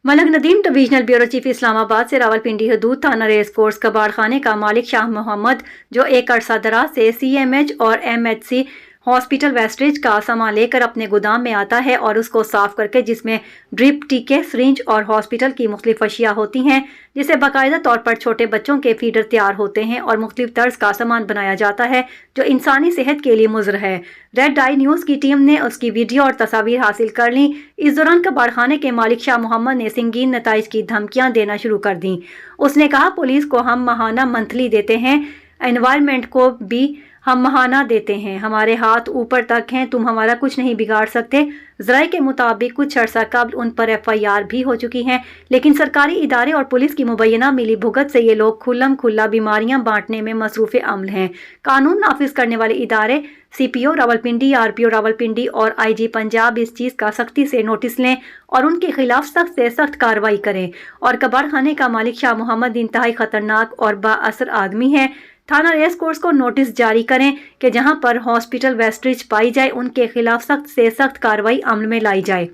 Malak Nadeem divisional bureau chief Islamabad से रावलपिंडी हदूद थाना रेस कोर्स कबाड़ खाने का मालिक शाह मोहम्मद, जो एक अरसा दराज से CMH और MHC हॉस्पिटल वेस्टेज का सामान लेकर अपने गोदाम में आता है और उसको साफ करके, जिसमें ड्रिप, टीके, सिरिंज और हॉस्पिटल की मुख्तलिफ अशिया होती हैं, जिसे बाकायदा तौर पर छोटे बच्चों के फीडर तैयार होते हैं और मुख्तलिफ तर्ज का सामान बनाया जाता है जो इंसानी सेहत के लिए मुज़र है। रेड आई न्यूज़ की टीम ने उसकी वीडियो और तस्वीर हासिल कर ली। इस दौरान कबाड़खाने के मालिक शाह मोहम्मद ने संगीन नताइज की धमकियां देना शुरू कर दी। उसने कहा, पुलिस को हम माहाना मंथली देते हैं, एनवायरनमेंट को भी हम माहाना देते हैं, हमारे हाथ ऊपर तक हैं, तुम हमारा कुछ नहीं बिगाड़ सकते। ज़राए के मुताबिक कुछ अर्सा कबल उन पर FIR भी हो चुकी हैं, लेकिन सरकारी इदारे और पुलिस की मुबैना मिली भुगत से ये लोग खुल्लम खुल्ला बीमारियां बांटने में मसरूफ़ अमल हैं। कानून नाफिज करने वाले इदारे CPO रावलपिंडी, RPO रावलपिंडी और IG पंजाब इस चीज़ का सख्ती से नोटिस लें और उनके खिलाफ सख्त से सख्त कार्रवाई करें। और कबाड़खाने का मालिक शाह मोहम्मद इंतहाई खतरनाक और बाअसर आदमी है। थाना रेस कोर्स को नोटिस जारी करें कि जहां पर हॉस्पिटल वेस्टेज पाई जाए उनके खिलाफ सख्त से सख्त कार्रवाई अमल में लाई जाए।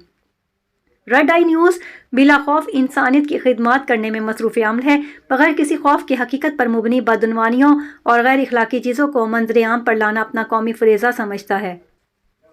रेड आई न्यूज़ बिला खौफ इंसानियत की खिदमत करने में मसरूफ़ अमल है, बगैर किसी खौफ की हकीकत पर मुबनी बदउनवानियों और गैर इखलाकी चीज़ों को मंजर आम पर लाना अपना कौमी फरीज़ा समझता है।